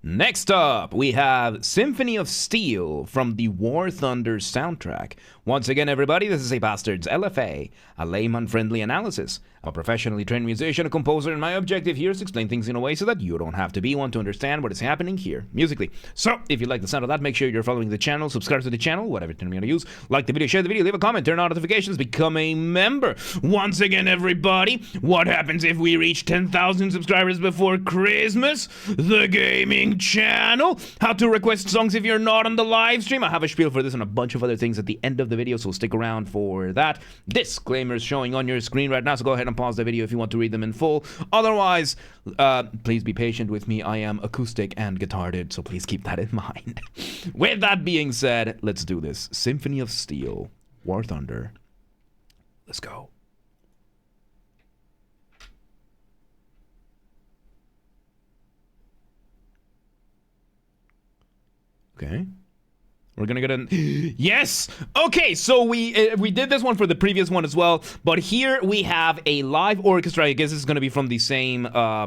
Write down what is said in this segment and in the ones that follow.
Next up, we have Symphony of Steel from the War Thunder soundtrack. Once again, everybody, this is a Basterd's LFA, a Layman-Friendly analysis. I'm a professionally trained musician, a composer, and my objective here is to explain things in a way so that you don't have to be one to understand what is happening here, musically. So, if you like the sound of that, make sure you're following the channel, subscribe to the channel, whatever term you're going to use, like the video, share the video, leave a comment, turn on notifications, become a member. Once again, everybody, what happens if we reach 10,000 subscribers before Christmas? The gaming channel. How to request songs if you're not on the live stream. I have a spiel for this and a bunch of other things at the end of the video, so stick around for that. Disclaimers showing on your screen right now, so go ahead and pause the video if you want to read them in full. Otherwise, please be patient with me. I am acoustic and guitared, so please keep that in mind. With that being said, let's do this. Symphony of Steel, War Thunder. Let's go. Okay. We're gonna get in. Yes! Okay, so we did this one for the previous one as well, but here we have a live orchestra. I guess it's gonna be from the same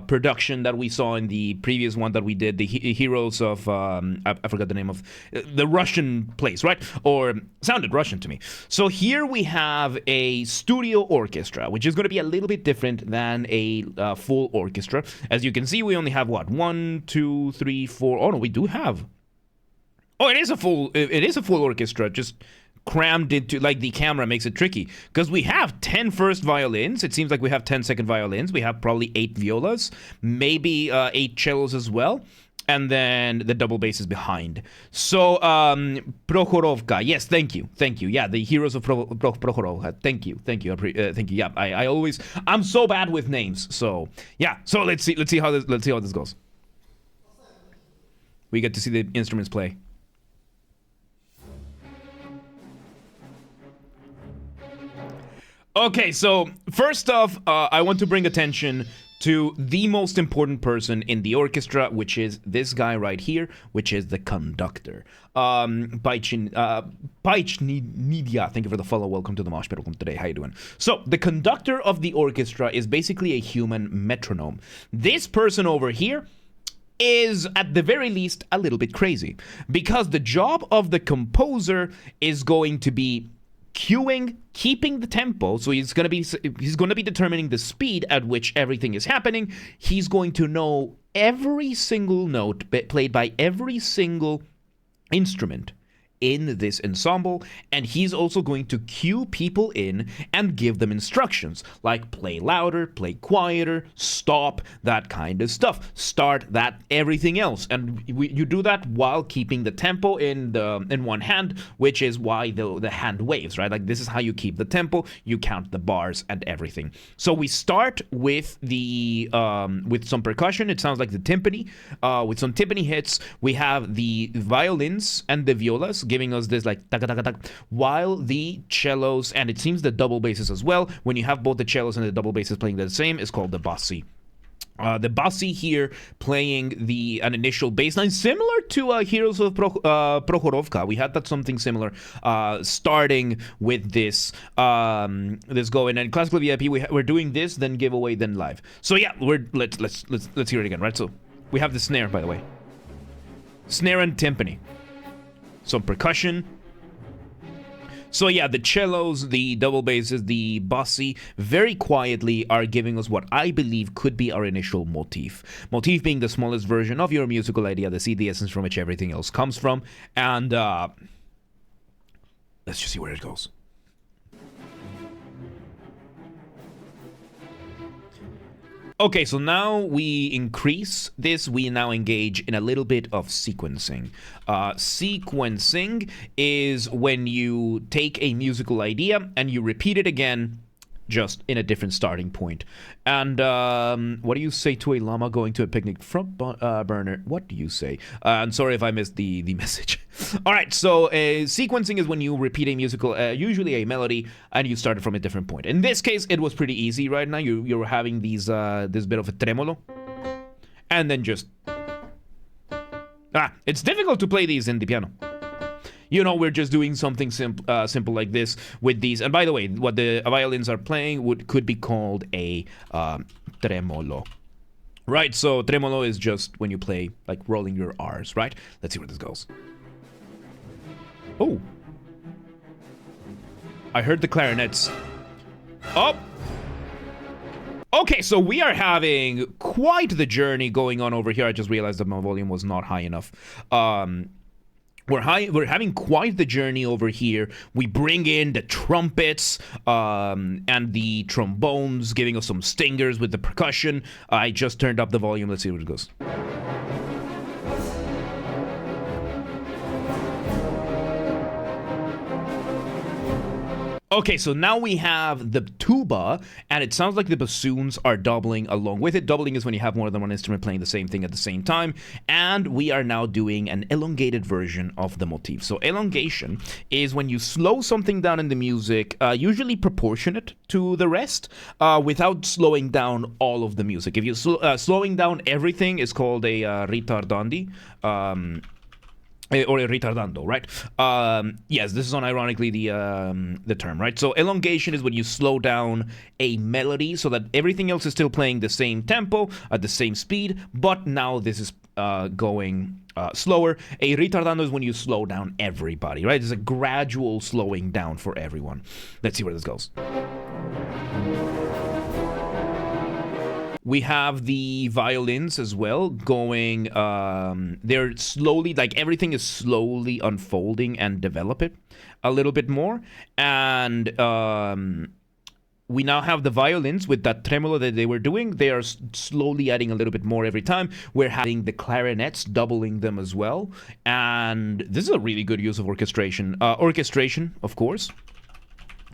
production that we saw in the previous one that we did, the Heroes of, I forgot the name of, the Russian place, right? Or, sounded Russian to me. So here we have a studio orchestra, which is gonna be a little bit different than a full orchestra. As you can see, we only have, what, 1, 2, 3, 4, oh no, we do have... Oh, it is a full orchestra, just crammed into, like, the camera makes it tricky. Because we have 10 first violins, it seems like we have 10 second violins, we have probably 8 violas, maybe 8 cellos as well, and then the double bass is behind. So, Prokhorovka, yes, thank you, yeah, the Heroes of Prokhorovka, thank you, yeah, I'm so bad with names, so, yeah, so let's see how this goes. We get to see the instruments play. Okay, so first off, I want to bring attention to the most important person in the orchestra, which is this guy right here, which is the conductor. Nidia, thank you for the follow. Welcome to the Mosh Pit. Welcome today. How you doing? So, the conductor of the orchestra is basically a human metronome. This person over here is, at the very least, a little bit crazy, because the job of the composer is going to be cueing, keeping the tempo. So he's going to be determining the speed at which everything is happening. He's going to know every single note played by every single instrument in this ensemble, and he's also going to cue people in and give them instructions like play louder, play quieter, stop, that kind of stuff, start, that, everything else. And you do that while keeping the tempo in one hand, which is why the hand waves, right? Like, this is how you keep the tempo, you count the bars and everything. So we start with the with some percussion. It sounds like the timpani. With some timpani hits, we have the violins and the violas giving us this, like, taka taka taka, while the cellos, and it seems the double basses as well, when you have both the cellos and the double basses playing the same, is called the bassi. The bassi here playing an initial bass line similar to Heroes of Prokhorovka. We had that something similar, starting with this going. And classical VIP, we're doing this, then giveaway, then live. So yeah, let's hear it again, right? So we have the snare, by the way, snare and timpani. Some percussion. So yeah, the cellos, the double basses, the bassi, very quietly are giving us what I believe could be our initial motif. Motif being the smallest version of your musical idea, the seed, the essence from which everything else comes from. And let's just see where it goes. Okay, so now we increase this, we now engage in a little bit of sequencing. Sequencing is when you take a musical idea and you repeat it again, just in a different starting point. And what do you say to a llama going to a picnic? Front burner, what do you say? I'm sorry if I missed the message. All right, so sequencing is when you repeat a musical, usually a melody, and you start it from a different point. In this case, it was pretty easy right now. You're having this bit of a tremolo, and then just... it's difficult to play these in the piano. You know, we're just doing something simple like this with these. And by the way, what the violins are playing could be called a tremolo. Right, so tremolo is just when you play, like, rolling your R's, right? Let's see where this goes. Oh. I heard the clarinets. Oh! Okay, so we are having quite the journey going on over here. I just realized that my volume was not high enough. We're having quite the journey over here. We bring in the trumpets and the trombones, giving us some stingers with the percussion. I just turned up the volume. Let's see where it goes. Okay, so now we have the tuba, and it sounds like the bassoons are doubling along with it. Doubling is when you have more than one instrument playing the same thing at the same time, and we are now doing an elongated version of the motif. So elongation is when you slow something down in the music, usually proportionate to the rest, without slowing down all of the music. If you're slowing down everything, is called a ritardandi. Or a ritardando, right? Yes, this is unironically the term, right? So elongation is when you slow down a melody so that everything else is still playing the same tempo at the same speed, but now this is going slower. A retardando is when you slow down everybody, right? It's a gradual slowing down for everyone. Let's see where this goes. We have the violins as well going, they're slowly, like everything is slowly unfolding and develop it a little bit more. And we now have the violins with that tremolo that they were doing. They are slowly adding a little bit more every time. We're having the clarinets, doubling them as well. And this is a really good use of orchestration. Orchestration, of course.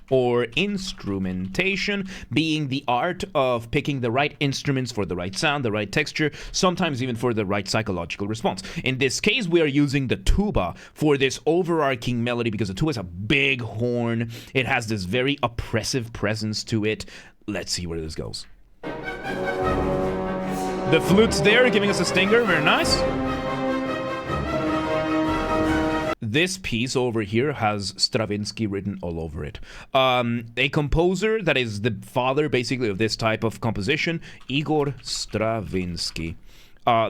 Or instrumentation, being the art of picking the right instruments for the right sound, the right texture, sometimes even for the right psychological response. In this case, we are using the tuba for this overarching melody because the tuba is a big horn. It has this very oppressive presence to it. Let's see where this goes. The flute's there, giving us a stinger. Very nice. This piece over here has Stravinsky written all over it. A composer that is the father, basically, of this type of composition, Igor Stravinsky.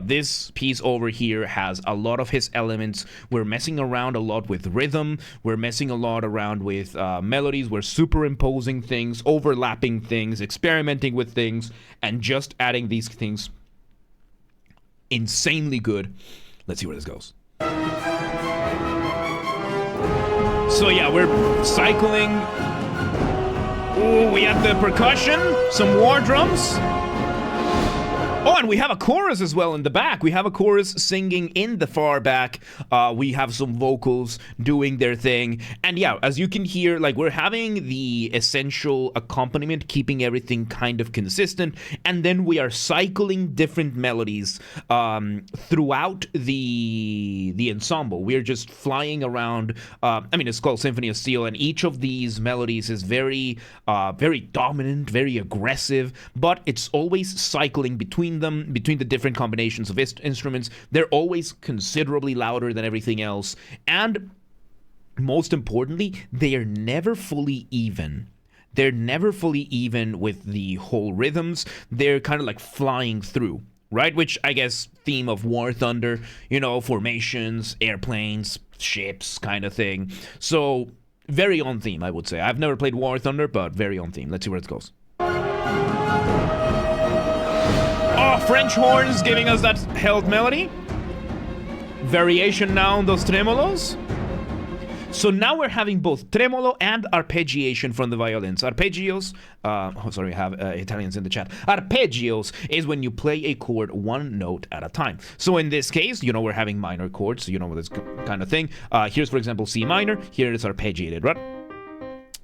This piece over here has a lot of his elements. We're messing around a lot with rhythm. We're messing a lot around with melodies. We're superimposing things, overlapping things, experimenting with things, and just adding these things insanely good. Let's see where this goes. So yeah, we're cycling. Ooh, we have the percussion, some war drums. Oh, and we have a chorus as well in the back. We have a chorus singing in the far back. We have some vocals doing their thing. And yeah, as you can hear, like we're having the essential accompaniment, keeping everything kind of consistent. And then we are cycling different melodies throughout the ensemble. We're just flying around. I mean, it's called Symphony of Steel, and each of these melodies is very dominant, very aggressive, but it's always cycling between the different combinations of instruments. They're always considerably louder than everything else, and most importantly, they are never fully even. They're never fully even with the whole rhythms. They're kind of like flying through, right? Which I guess theme of War Thunder, you know, formations, airplanes, ships, kind of thing. So very on theme, I would say. I've never played War Thunder, but very on theme. Let's see where it goes. Oh, French horns giving us that held melody. Variation now on those tremolos. So now we're having both tremolo and arpeggiation from the violins. Arpeggios, I have Italians in the chat. Arpeggios is when you play a chord one note at a time. So in this case, you know, we're having minor chords, so you know this kind of thing. Here's, for example, C minor. Here it's arpeggiated, right?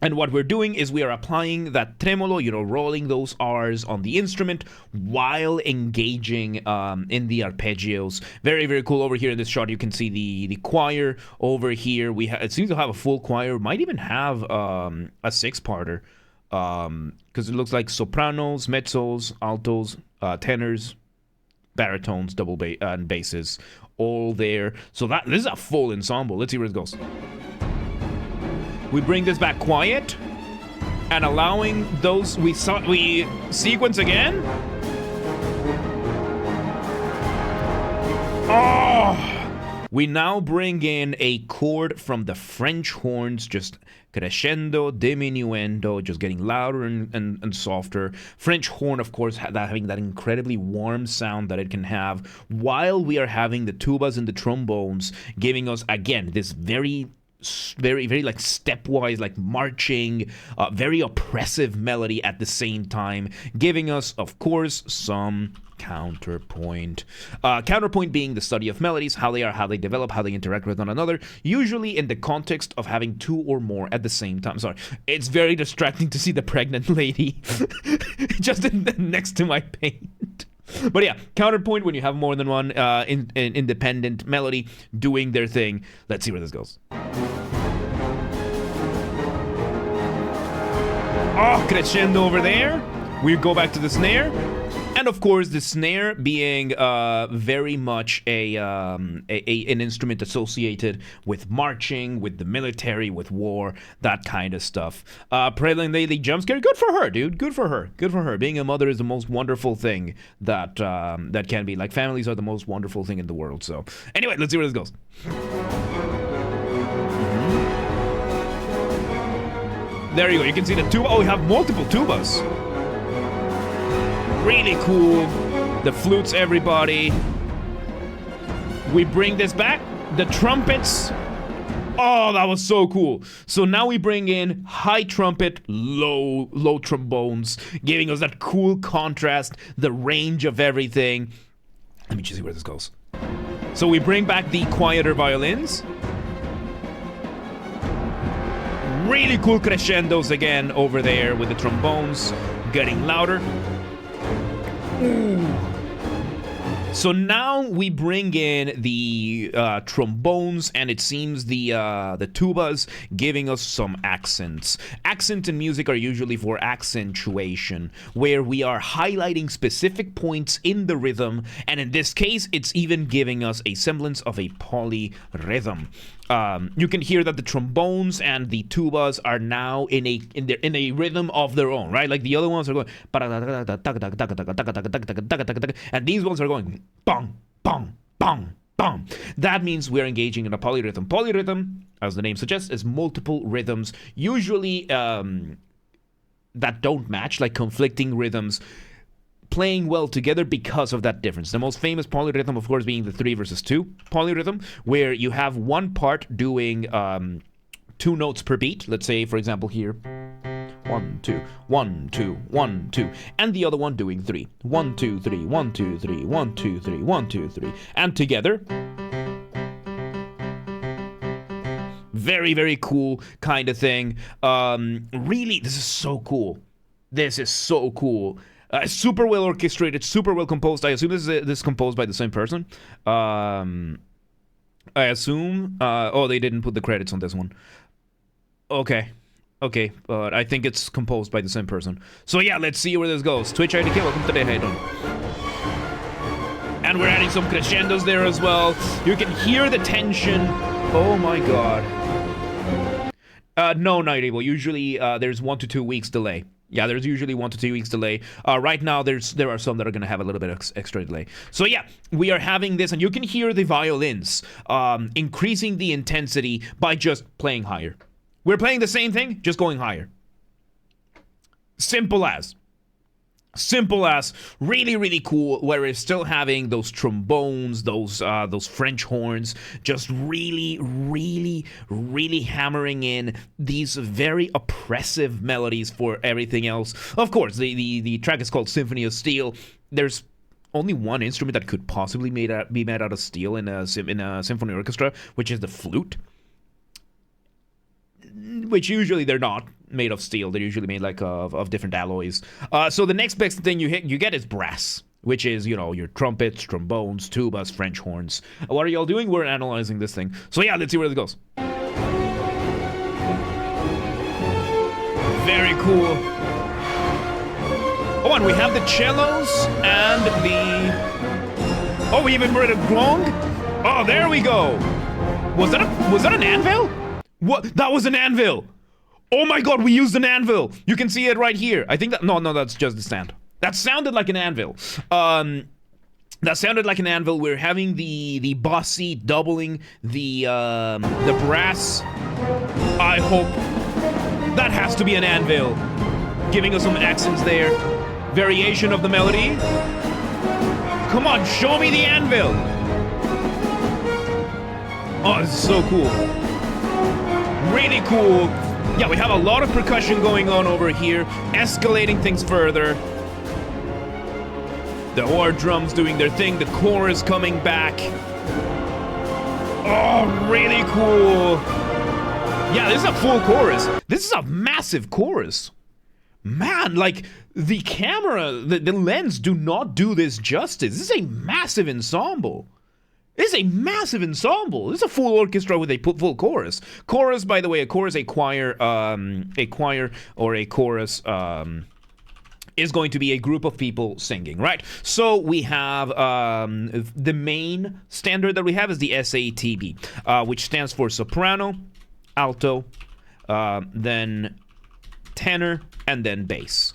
And what we're doing is we are applying that tremolo, you know, rolling those R's on the instrument while engaging in the arpeggios. Very, very cool. Over here in this shot, you can see the choir over here. It seems to have a full choir. Might even have a six-parter because it looks like sopranos, mezzos, altos, tenors, baritones, double bass, and basses all there. So this is a full ensemble. Let's see where it goes. We bring this back quiet and allowing those we sequence again. Oh! We now bring in a chord from the French horns, just crescendo, diminuendo, just getting louder and softer. French horn, of course, having that incredibly warm sound that it can have, while we are having the tubas and the trombones giving us, again, this very like stepwise, like marching, very oppressive melody at the same time, giving us, of course, some counterpoint. Counterpoint being the study of melodies, how they develop, how they interact with one another, usually in the context of having two or more at the same time. Sorry, it's very distracting to see the pregnant lady just next to my paint. But yeah, counterpoint when you have more than one independent melody doing their thing. Let's see where this goes. Oh, crescendo over there. We go back to the snare. And of course, the snare being very much an instrument associated with marching, with the military, with war, that kind of stuff. Pregnant lady jump scare, good for her, dude. Good for her. Good for her. Being a mother is the most wonderful thing that can be. Like, families are the most wonderful thing in the world. So anyway, let's see where this goes. There you go. You can see the tuba. Oh, we have multiple tubas. Really cool. The flutes, everybody. We bring this back. The trumpets. Oh, that was so cool. So now we bring in high trumpet, low trombones, giving us that cool contrast, the range of everything. Let me just see where this goes. So we bring back the quieter violins. Really cool crescendos again over there with the trombones getting louder. Ooh. So now we bring in the trombones, and it seems the tubas giving us some accents. Accents in music are usually for accentuation, where we are highlighting specific points in the rhythm, and in this case, it's even giving us a semblance of a polyrhythm. You can hear that the trombones and the tubas are now in a rhythm of their own, right? Like the other ones are going, and these ones are going bong, bong, bong, bong. That means we're engaging in a polyrhythm. Polyrhythm, as the name suggests, is multiple rhythms, usually that don't match, like conflicting rhythms, playing well together because of that difference. The most famous polyrhythm, of course, being the 3 versus 2 polyrhythm, where you have one part doing 2 notes per beat. Let's say, for example, here, 1, 2, 1, 2, 1, 2, and the other one doing 3. 1, 2, 3, 1, 2, 3, 1, 2, 3, 1, 2, 3, and together. Very, very cool kind of thing. Really, this is so cool. This is so cool. Super well orchestrated, super well composed. I assume this is composed by the same person. I assume. Oh, they didn't put the credits on this one. Okay, but I think it's composed by the same person. So yeah, let's see where this goes. Twitch IDK, welcome to the Hey Don. And we're adding some crescendos there as well. You can hear the tension. Oh my god. No, Night Able. Usually, there's 1 to 2 weeks delay. Yeah, there's usually 1 to 2 weeks delay. Right now, there are some that are going to have a little bit of extra delay. So yeah, we are having this, and you can hear the violins increasing the intensity by just playing higher. We're playing the same thing, just going higher. Simple as. Simple as, really, really cool, where it's still having those trombones, those French horns, just really, really, really hammering in these very oppressive melodies for everything else. Of course, the track is called Symphony of Steel. There's only one instrument that could possibly be made out of steel in a symphony orchestra, which is the flute. Which usually they're not made of steel. They're usually made like of different alloys. So the next best thing you get is brass, which is, you know, your trumpets, trombones, tubas, French horns. What are y'all doing? We're analyzing this thing. So yeah, let's see where it goes. Very cool. Oh, and we have the cellos and the... Oh, we even brought a gong? Oh, there we go. Was that an anvil? What? That was an anvil! Oh my god, we used an anvil! You can see it right here. I think that... No, that's just the stand. That sounded like an anvil. That sounded like an anvil. We're having the boss seat doubling the brass. I hope that has to be an anvil, giving us some accents there. Variation of the melody. Come on, show me the anvil. Oh, this is so cool. Really cool. Yeah, we have a lot of percussion going on over here, escalating things further. The war drums doing their thing, the chorus coming back. Oh, really cool. Yeah, this is a full chorus. This is a massive chorus. Man, like, the camera, the lens do not do this justice. This is a massive ensemble. This is a massive ensemble. This is a full orchestra with a full chorus. Chorus, by the way, a choir or a chorus, is going to be a group of people singing, right? So we have the main standard that we have is the SATB, which stands for soprano, alto, then tenor, and then bass,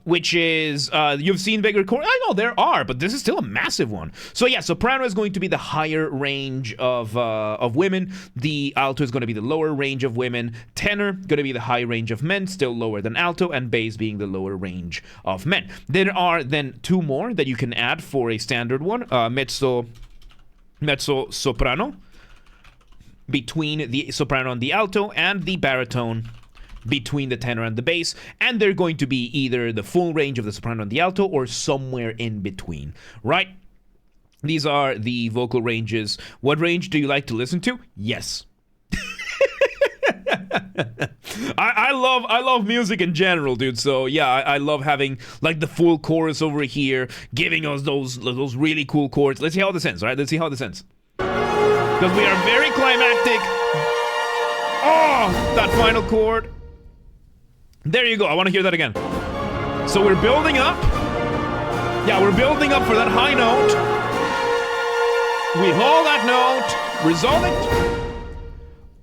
which is, you've seen bigger chorus. I know there are, but this is still a massive one. So yeah, soprano is going to be the higher range of women. The alto is going to be the lower range of women. Tenor going to be the high range of men, still lower than alto, and bass being the lower range of men. There are then two more that you can add for a standard one, mezzo soprano, between the soprano and the alto, and the baritone between the tenor and the bass, and they're going to be either the full range of the soprano and the alto or somewhere in between, right? These are the vocal ranges. What range do you like to listen to? Yes. I love music in general, dude. So yeah, I love having like the full chorus over here, giving us those really cool chords. Let's see how this ends, right? Let's see how this ends. Because we are very climactic. Oh, that final chord. There you go. I want to hear that again. So we're building up. Yeah, we're building up for that high note. We hold that note, resolve it.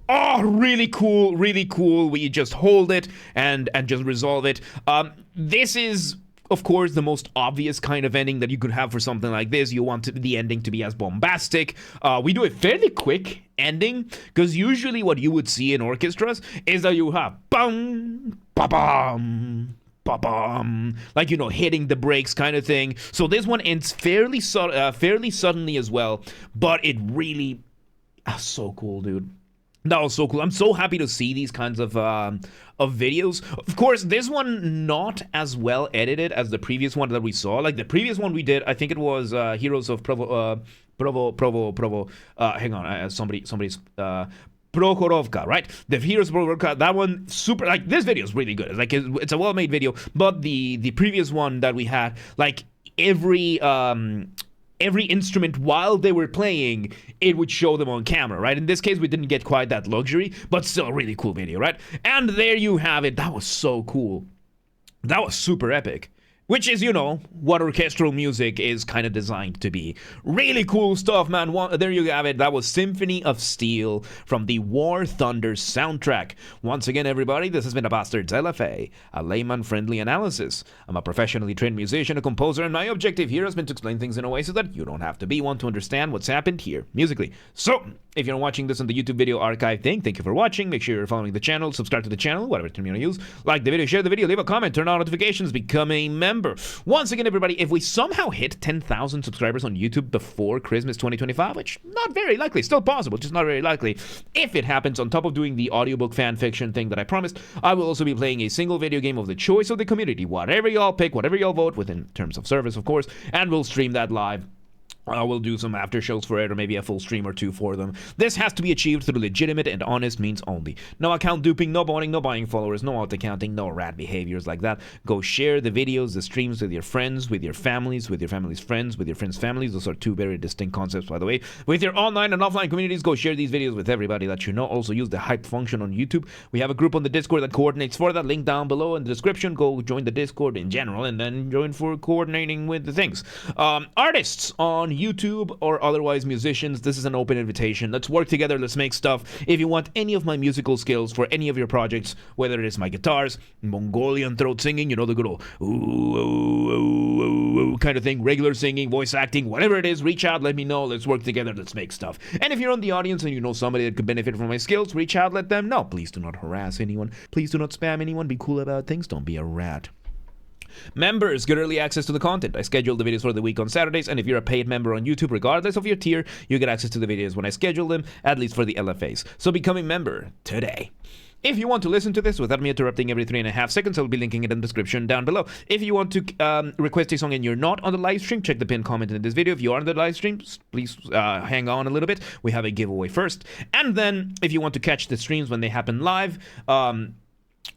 Oh, really cool, really cool. We just hold it and just resolve it. This is, of course, the most obvious kind of ending that you could have for something like this. You want the ending to be as bombastic. We do a fairly quick ending, because usually what you would see in orchestras is that you have bum, ba-bum, ba-bum, like, you know, hitting the brakes kind of thing. So this one ends fairly suddenly as well, but it really, so cool, dude. That was so cool. I'm so happy to see these kinds of videos. Of course, this one not as well edited as the previous one that we saw. Like the previous one we did, I think it was Heroes of Provo. Hang on, somebody's Prokhorovka, right? The Heroes of Prokhorovka. That one super. Like this video is really good. It's like it's a well-made video. But the previous one that we had, like every instrument while they were playing, it would show them on camera, right? In this case, we didn't get quite that luxury, but still a really cool video, right? And there you have it. That was so cool. That was super epic. Which is, you know, what orchestral music is kind of designed to be. Really cool stuff, man. There you have it. That was Symphony of Steel from the War Thunder soundtrack. Once again, everybody, this has been a Basterd's LFA, a layman-friendly analysis. I'm a professionally trained musician, a composer, and my objective here has been to explain things in a way so that you don't have to be one to understand what's happened here musically. So, if you're watching this on the YouTube video archive thing, thank you for watching. Make sure you're following the channel, subscribe to the channel, whatever term you want to use. Like the video, share the video, leave a comment, turn on notifications, become a member. Once again, everybody, if we somehow hit 10,000 subscribers on YouTube before Christmas 2025, which not very likely, still possible, just not very likely, if it happens, on top of doing the audiobook fan fiction thing that I promised, I will also be playing a single video game of the choice of the community, whatever y'all pick, whatever y'all vote, within terms of service, of course, and we'll stream that live. I will do some after shows for it, or maybe a full stream or two for them. This has to be achieved through legitimate and honest means only. No account duping, no boning, no buying followers, no alt accounting, no rat behaviors like that. Go share the videos, the streams with your friends, with your families friends, with your friends' families. Those are two very distinct concepts, by the way. With your online and offline communities, go share these videos with everybody that you know. Also use the hype function on YouTube. We have a group on the Discord that coordinates for that. Link down below in the description. Go join the Discord in general, and then join for coordinating with the things. Artists on YouTube or otherwise musicians, this is an open invitation. Let's work together. Let's make stuff. If you want any of my musical skills for any of your projects, whether it is my guitars, Mongolian throat singing, you know, the good old ooh, ooh, ooh, ooh, ooh kind of thing, regular singing, voice acting, whatever it is, reach out, let me know. Let's work together. Let's make stuff. And if you're on the audience and you know somebody that could benefit from my skills, reach out, let them know. Please do not harass anyone. Please do not spam anyone. Be cool about things. Don't be a rat. Members get early access to the content. I schedule the videos for the week on Saturdays, and if you're a paid member on YouTube, regardless of your tier, you get access to the videos when I schedule them, at least for the LFAs. So become a member today. If you want to listen to this without me interrupting every 3.5 seconds, I'll be linking it in the description down below. If you want to request a song and you're not on the live stream, check the pinned comment in this video. If you are on the live stream, please hang on a little bit. We have a giveaway first. And then if you want to catch the streams when they happen live,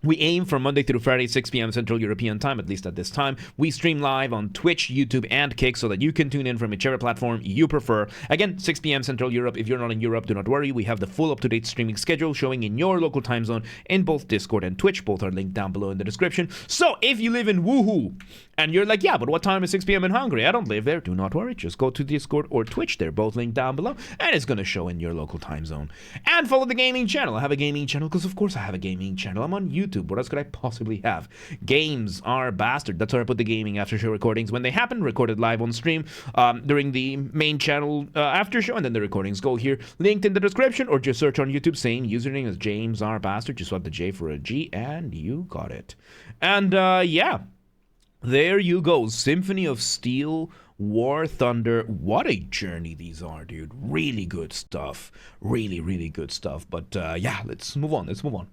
we aim for Monday through Friday, 6 p.m. Central European Time, at least at this time. We stream live on Twitch, YouTube, and Kick so that you can tune in from whichever platform you prefer. Again, 6 p.m. Central Europe. If you're not in Europe, do not worry. We have the full up-to-date streaming schedule showing in your local time zone in both Discord and Twitch. Both are linked down below in the description. So if you live in Woohoo and you're like, yeah, but what time is 6 p.m. in Hungary? I don't live there. Do not worry. Just go to Discord or Twitch. They're both linked down below, and it's going to show in your local time zone. And follow the gaming channel. I have a gaming channel because, of course, I have a gaming channel. I'm on YouTube. What else could I possibly have? Games are Basterd. That's where I put the gaming after show recordings when they happen, recorded live on stream during the main channel after show, and then the recordings go here, linked in the description, or just search on YouTube, same username as James R. Basterd. Just swap the J for a G, and you got it. And yeah, there you go. Symphony of Steel, War Thunder. What a journey these are, dude. Really good stuff. Really, really good stuff. But yeah, let's move on.